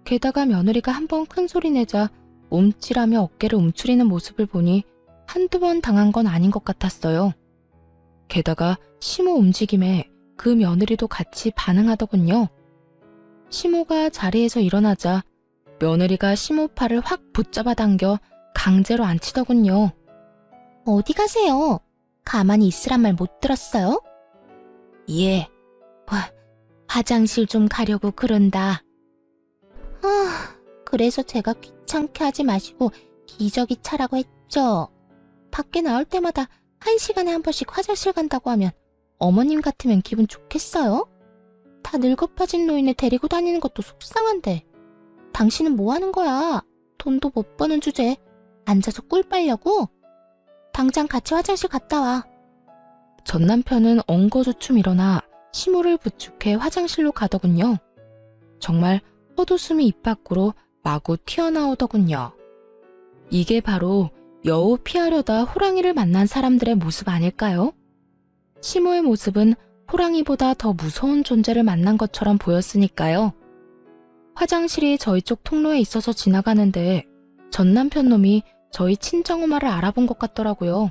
게다가 며느리가 한번 큰 소리 내자 움찔하며 어깨를 움츠리는 모습을 보니 한두 번 당한 건 아닌 것 같았어요. 게다가 시모 움직임에 그 며느리도 같이 반응하더군요. 시모가 자리에서 일어나자 며느리가 시모 팔을 확 붙잡아 당겨 강제로 앉히더군요. 어디 가세요? 가만히 있으란 말 못 들었어요? 예, 화장실 좀 가려고 그런다. 그래서 제가 귀찮게 하지 마시고 기저귀 차라고 했죠. 밖에 나올 때마다 1시간에 한 번씩 화장실 간다고 하면 어머님 같으면 기분 좋겠어요? 다 늙어빠진 노인을 데리고 다니는 것도 속상한데. 당신은 뭐 하는 거야? 돈도 못 버는 주제에 앉아서 꿀 빨려고? 당장 같이 화장실 갔다 와. 전 남편은 엉거주춤 일어나 시모를 부축해 화장실로 가더군요. 정말 헛웃음이 입 밖으로 마구 튀어나오더군요. 이게 바로 여우 피하려다 호랑이를 만난 사람들의 모습 아닐까요? 시모의 모습은 호랑이보다 더 무서운 존재를 만난 것처럼 보였으니까요. 화장실이 저희 쪽 통로에 있어서 지나가는데 전 남편 놈이 저희 친정엄마를 알아본 것 같더라고요.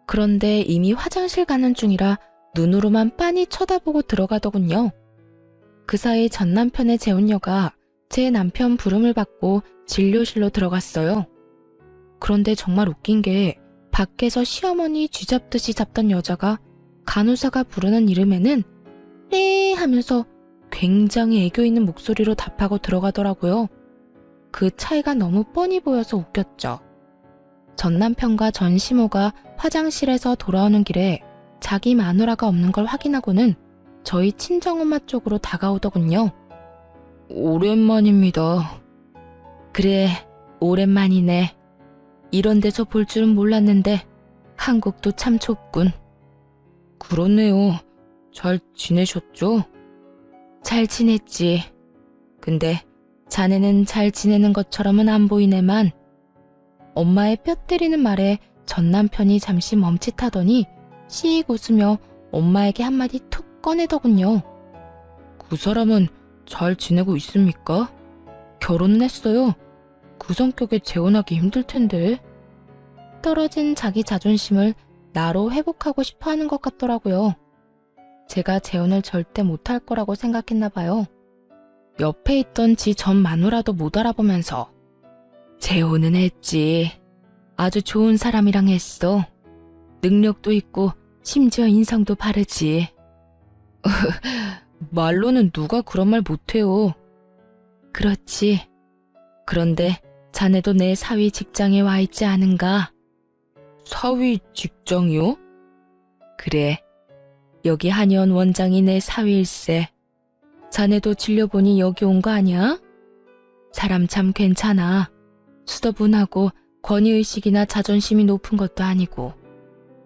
그런데 이미 화장실 가는 중이라 눈으로만 빤히 쳐다보고 들어가더군요. 그 사이 전 남편의 재혼녀가 제 남편 부름을 받고 진료실로 들어갔어요. 그런데 정말 웃긴 게 밖에서 시어머니 쥐잡듯이 잡던 여자가 간호사가 부르는 이름에는 네 하면서 굉장히 애교 있는 목소리로 답하고 들어가더라고요. 그 차이가 너무 뻔히 보여서 웃겼죠. 전 남편과 전 시모가 화장실에서 돌아오는 길에 자기 마누라가 없는 걸 확인하고는 저희 친정엄마 쪽으로 다가오더군요. 오랜만입니다. 그래, 오랜만이네. 이런 데서 볼 줄은 몰랐는데 한국도 참 좁군. 그렇네요. 잘 지내셨죠? 잘 지냈지. 근데 자네는 잘 지내는 것처럼은 안 보이네만. 엄마의 뼈 때리는 말에 전 남편이 잠시 멈칫하더니 씩 웃으며 엄마에게 한마디 툭 꺼내더군요. 그 사람은 잘 지내고 있습니까? 결혼은 했어요. 그 성격에 재혼하기 힘들 텐데. 떨어진 자기 자존심을 나로 회복하고 싶어 하는 것 같더라고요. 제가 재혼을 절대 못할 거라고 생각했나 봐요. 옆에 있던 지 전 마누라도 못 알아보면서 재혼은 했지. 아주 좋은 사람이랑 했어. 능력도 있고 심지어 인성도 바르지. 말로는 누가 그런 말 못해요. 그렇지. 그런데 자네도 내 사위 직장에 와 있지 않은가? 사위 직장이요? 그래. 여기 한의원 원장이 내 사위일세. 자네도 진료 보니 여기 온 거 아니야? 사람 참 괜찮아. 수더분하고 권위의식이나 자존심이 높은 것도 아니고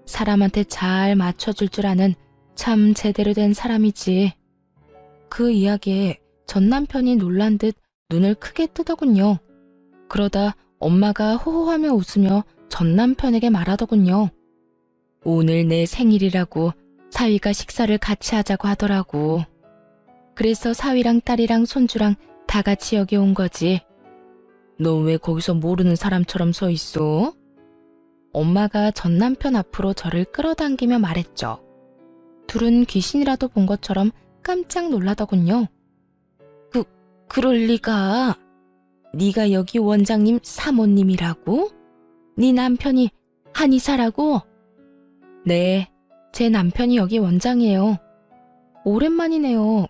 사람한테 잘 맞춰줄 줄 아는 참 제대로 된 사람이지. 그 이야기에 전 남편이 놀란 듯 눈을 크게 뜨더군요. 그러다 엄마가 호호하며 웃으며 전 남편에게 말하더군요. 오늘 내 생일이라고 사위가 식사를 같이 하자고 하더라고. 그래서 사위랑 딸이랑 손주랑 다 같이 여기 온 거지. 너 왜 거기서 모르는 사람처럼 서 있어? 엄마가 전 남편 앞으로 저를 끌어당기며 말했죠. 둘은 귀신이라도 본 것처럼 깜짝 놀라더군요. 그럴 리가. 네가 여기 원장님 사모님이라고? 네 남편이 한의사라고? 네, 제 남편이 여기 원장이에요. 오랜만이네요.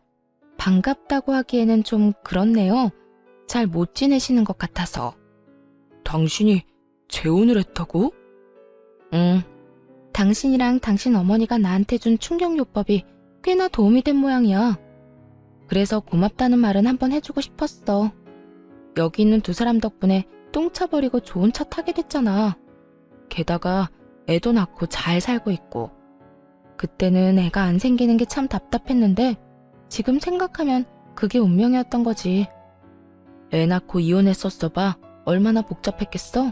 반갑다고 하기에는 좀 그렇네요. 잘 못 지내시는 것 같아서. 당신이 재혼을 했다고? 응. 당신이랑 당신 어머니가 나한테 준 충격요법이 꽤나 도움이 된 모양이야. 그래서 고맙다는 말은 한번 해주고 싶었어. 여기 있는 두 사람 덕분에 똥차 버리고 좋은 차 타게 됐잖아. 게다가 애도 낳고 잘 살고 있고. 그때는 애가 안 생기는 게 참 답답했는데 지금 생각하면 그게 운명이었던 거지. 애 낳고 이혼했었어 봐. 얼마나 복잡했겠어?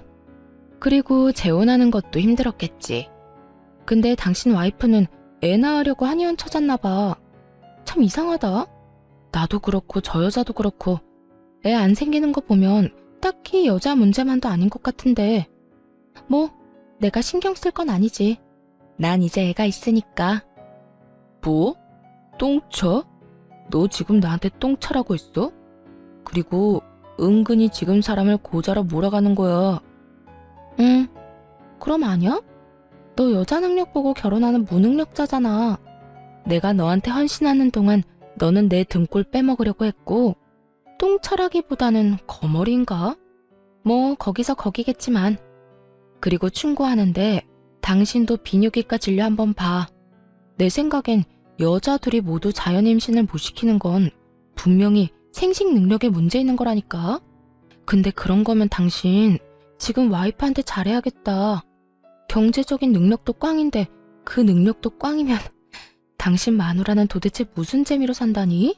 그리고 재혼하는 것도 힘들었겠지. 근데 당신 와이프는 애 낳으려고 한의원 찾았나 봐. 참 이상하다. 나도 그렇고 저 여자도 그렇고 애 안 생기는 거 보면 딱히 여자 문제만도 아닌 것 같은데. 뭐 내가 신경 쓸 건 아니지. 난 이제 애가 있으니까. 뭐? 똥차? 너 지금 나한테 똥차라고 했어? 그리고 은근히 지금 사람을 고자로 몰아가는 거야. 응, 그럼 아니야? 너 여자 능력 보고 결혼하는 무능력자잖아. 내가 너한테 헌신하는 동안 너는 내 등골 빼먹으려고 했고, 똥차라기보다는 거머리인가? 뭐 거기서 거기겠지만. 그리고 충고하는데 당신도 비뇨기과 진료 한번 봐. 내 생각엔 여자 둘이 모두 자연 임신을 못 시키는 건 분명히 생식 능력에 문제 있는 거라니까. 근데 그런 거면 당신 지금 와이프한테 잘해야겠다. 경제적인 능력도 꽝인데 그 능력도 꽝이면 당신 마누라는 도대체 무슨 재미로 산다니?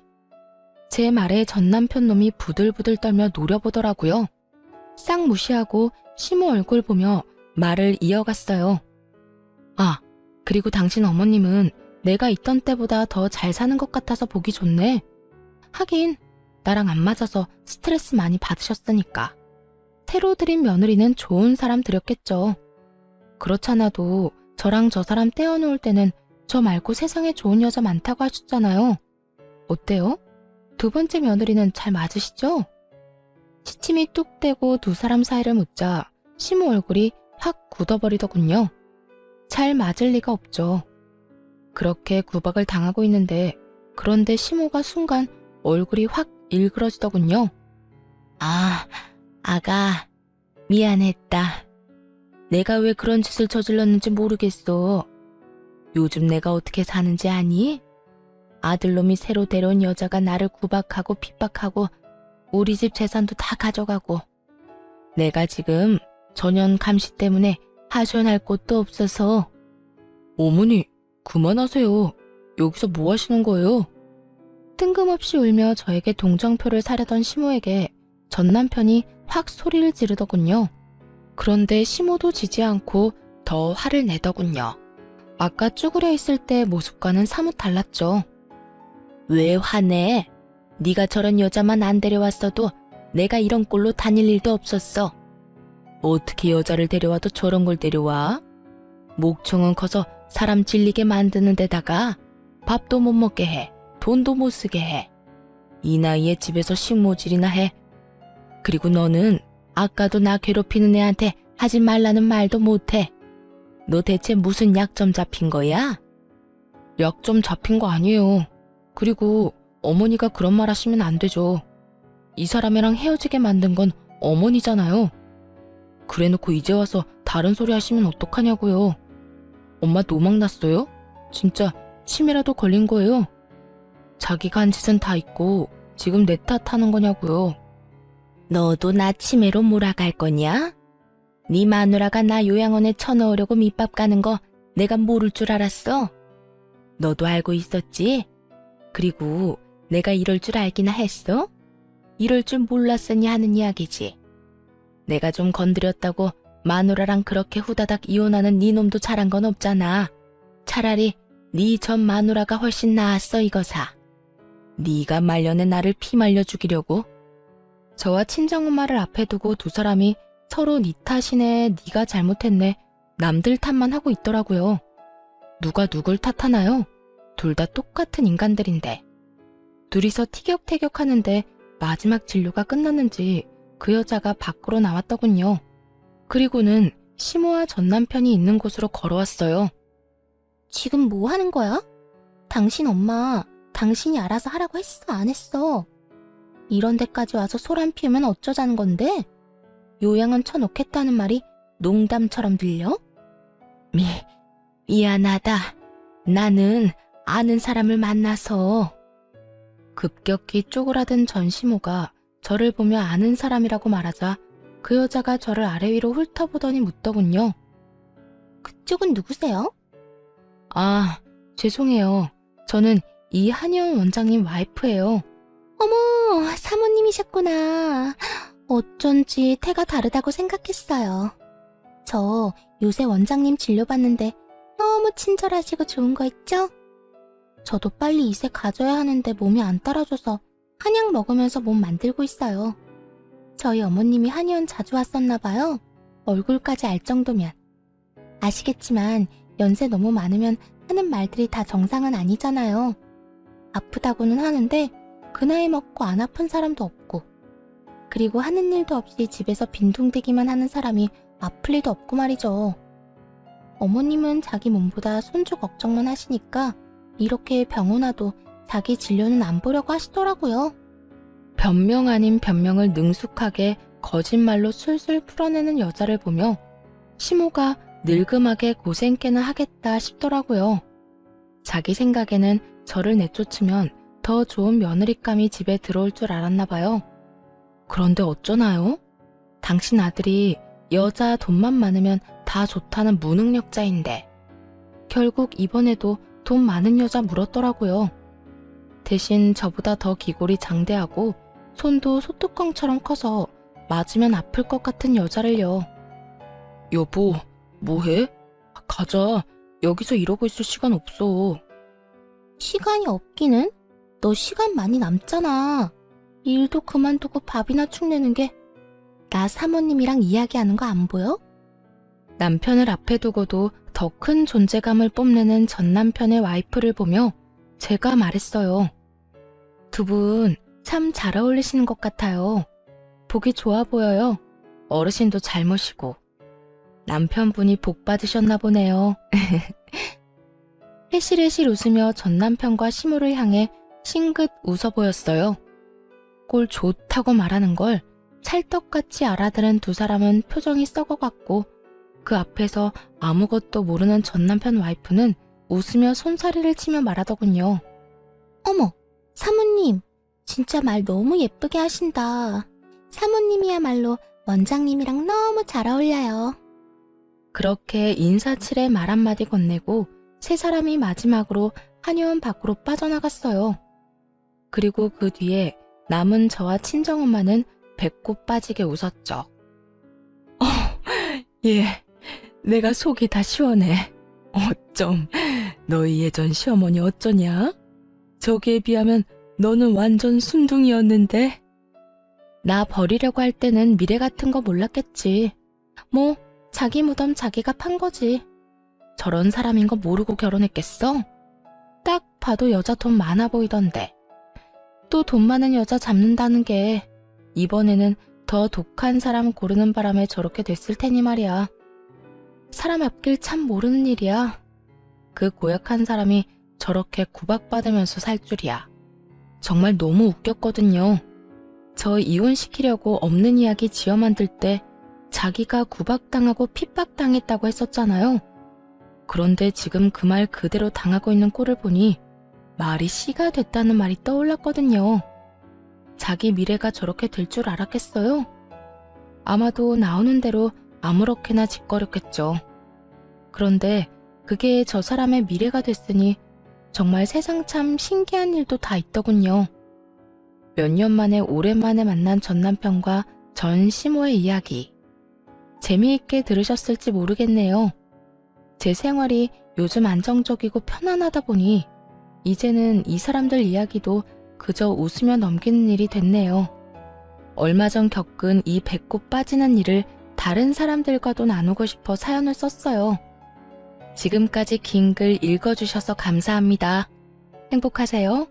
제 말에 전 남편 놈이 부들부들 떨며 노려보더라고요. 싹 무시하고 시모 얼굴 보며 말을 이어갔어요. 아, 그리고 당신 어머님은 내가 있던 때보다 더 잘 사는 것 같아서 보기 좋네. 하긴 나랑 안 맞아서 스트레스 많이 받으셨으니까. 새로 들인 며느리는 좋은 사람 들였겠죠. 그렇잖아도 저랑 저 사람 떼어놓을 때는 저 말고 세상에 좋은 여자 많다고 하셨잖아요. 어때요? 두 번째 며느리는 잘 맞으시죠? 시침이 뚝 떼고 두 사람 사이를 묻자 시모 얼굴이 확 굳어버리더군요. 잘 맞을 리가 없죠. 그렇게 구박을 당하고 있는데 그런데 시모가 순간 얼굴이 확 일그러지더군요. 아, 아가, 미안했다. 내가 왜 그런 짓을 저질렀는지 모르겠어. 요즘 내가 어떻게 사는지 아니? 아들놈이 새로 데려온 여자가 나를 구박하고 핍박하고 우리 집 재산도 다 가져가고 내가 지금 전현 감시 때문에 하소연할 곳도 없어서. 어머니, 그만하세요. 여기서 뭐 하시는 거예요? 뜬금없이 울며 저에게 동정표를 사려던 시모에게 전 남편이 확 소리를 지르더군요. 그런데 시모도 지지 않고 더 화를 내더군요. 아까 쭈그려 있을 때 모습과는 사뭇 달랐죠. 왜 화내? 네가 저런 여자만 안 데려왔어도 내가 이런 꼴로 다닐 일도 없었어. 어떻게 여자를 데려와도 저런 걸 데려와? 목청은 커서 사람 질리게 만드는 데다가 밥도 못 먹게 해. 돈도 못 쓰게 해. 이 나이에 집에서 식모질이나 해. 그리고 너는 아까도 나 괴롭히는 애한테 하지 말라는 말도 못해. 너 대체 무슨 약점 잡힌 거야? 약점 잡힌 거 아니에요. 그리고 어머니가 그런 말 하시면 안 되죠. 이 사람이랑 헤어지게 만든 건 어머니잖아요. 그래놓고 이제 와서 다른 소리 하시면 어떡하냐고요. 엄마 노망 났어요? 진짜 치매라도 걸린 거예요? 자기가 한 짓은 다 있고 지금 내 탓하는 거냐고요. 너도 나 치매로 몰아갈 거냐? 네 마누라가 나 요양원에 쳐넣으려고 밑밥 가는 거 내가 모를 줄 알았어? 너도 알고 있었지? 그리고 내가 이럴 줄 알기나 했어? 이럴 줄 몰랐으니 하는 이야기지. 내가 좀 건드렸다고 마누라랑 그렇게 후다닥 이혼하는 네 놈도 잘한 건 없잖아. 차라리 네 전 마누라가 훨씬 나았어 이거사. 네가 말년에 나를 피말려 죽이려고. 저와 친정엄마를 앞에 두고 두 사람이 서로 네 탓이네, 네가 잘못했네, 남들 탓만 하고 있더라고요. 누가 누굴 탓하나요? 둘 다 똑같은 인간들인데. 둘이서 티격태격하는데 마지막 진료가 끝났는지 그 여자가 밖으로 나왔더군요. 그리고는 시모와 전 남편이 있는 곳으로 걸어왔어요. 지금 뭐 하는 거야? 당신 엄마, 당신이 알아서 하라고 했어, 안 했어? 이런 데까지 와서 소란 피우면 어쩌자는 건데? 요양원 쳐놓겠다는 말이 농담처럼 들려? 미안하다. 나는 아는 사람을 만나서. 급격히 쪼그라든 전 시모가 저를 보며 아는 사람이라고 말하자 그 여자가 저를 아래 위로 훑어보더니 묻더군요. 그쪽은 누구세요? 아, 죄송해요. 저는 이 한의원 원장님 와이프예요. 어머, 사모님이셨구나. 어쩐지 태가 다르다고 생각했어요. 저 요새 원장님 진료받는데 너무 친절하시고 좋은 거 있죠? 저도 빨리 이세 가져야 하는데 몸이 안 따라줘서 한약 먹으면서 몸 만들고 있어요. 저희 어머님이 한의원 자주 왔었나 봐요. 얼굴까지 알 정도면. 아시겠지만 연세 너무 많으면 하는 말들이 다 정상은 아니잖아요. 아프다고는 하는데 그 나이 먹고 안 아픈 사람도 없고, 그리고 하는 일도 없이 집에서 빈둥대기만 하는 사람이 아플 리도 없고 말이죠. 어머님은 자기 몸보다 손주 걱정만 하시니까 이렇게 병원 와도 자기 진료는 안 보려고 하시더라고요. 변명 아닌 변명을 능숙하게 거짓말로 술술 풀어내는 여자를 보며 시모가 늙음하게 고생 꽤나 하겠다 싶더라고요. 자기 생각에는 저를 내쫓으면 더 좋은 며느리감이 집에 들어올 줄 알았나 봐요. 그런데 어쩌나요? 당신 아들이 여자 돈만 많으면 다 좋다는 무능력자인데 결국 이번에도 돈 많은 여자 물었더라고요. 대신 저보다 더 기골이 장대하고 손도 소뚜껑처럼 커서 맞으면 아플 것 같은 여자를요. 여보, 뭐해? 가자. 여기서 이러고 있을 시간 없어. 시간이 없기는? 너 시간 많이 남잖아. 일도 그만두고 밥이나 축내는 게 나 사모님이랑 이야기하는 거 안 보여? 남편을 앞에 두고도 더 큰 존재감을 뽐내는 전 남편의 와이프를 보며 제가 말했어요. 두 분 참 잘 어울리시는 것 같아요. 보기 좋아 보여요. 어르신도 잘 모시고. 남편분이 복 받으셨나 보네요. 해실해실 웃으며 전 남편과 시모를 향해 싱긋 웃어 보였어요. 꼴 좋다고 말하는 걸 찰떡같이 알아들은 두 사람은 표정이 썩어갔고 그 앞에서 아무것도 모르는 전 남편 와이프는 웃으며 손사래를 치며 말하더군요. 어머, 사모님, 진짜 말 너무 예쁘게 하신다. 사모님이야말로 원장님이랑 너무 잘 어울려요. 그렇게 인사치레 말 한마디 건네고 세 사람이 마지막으로 한의원 밖으로 빠져나갔어요. 그리고 그 뒤에 남은 저와 친정엄마는 배꼽 빠지게 웃었죠. 예, 내가 속이 다 시원해. 어쩜 너희 예전 시어머니 어쩌냐? 저기에 비하면 너는 완전 순둥이였는데. 나 버리려고 할 때는 미래 같은 거 몰랐겠지. 뭐 자기 무덤 자기가 판 거지. 저런 사람인 거 모르고 결혼했겠어? 딱 봐도 여자 돈 많아 보이던데. 또 돈 많은 여자 잡는다는 게 이번에는 더 독한 사람 고르는 바람에 저렇게 됐을 테니 말이야. 사람 앞길 참 모르는 일이야. 그 고약한 사람이 저렇게 구박받으면서 살 줄이야. 정말 너무 웃겼거든요. 저 이혼시키려고 없는 이야기 지어 만들 때 자기가 구박당하고 핍박당했다고 했었잖아요. 그런데 지금 그 말 그대로 당하고 있는 꼴을 보니 말이 씨가 됐다는 말이 떠올랐거든요. 자기 미래가 저렇게 될 줄 알았겠어요? 아마도 나오는 대로 아무렇게나 짓거렸겠죠. 그런데 그게 저 사람의 미래가 됐으니 정말 세상 참 신기한 일도 다 있더군요. 몇 년 만에 오랜만에 만난 전 남편과 전 시모의 이야기. 재미있게 들으셨을지 모르겠네요. 제 생활이 요즘 안정적이고 편안하다 보니 이제는 이 사람들 이야기도 그저 웃으며 넘기는 일이 됐네요. 얼마 전 겪은 이 배꼽 빠지는 일을 다른 사람들과도 나누고 싶어 사연을 썼어요. 지금까지 긴 글 읽어주셔서 감사합니다. 행복하세요.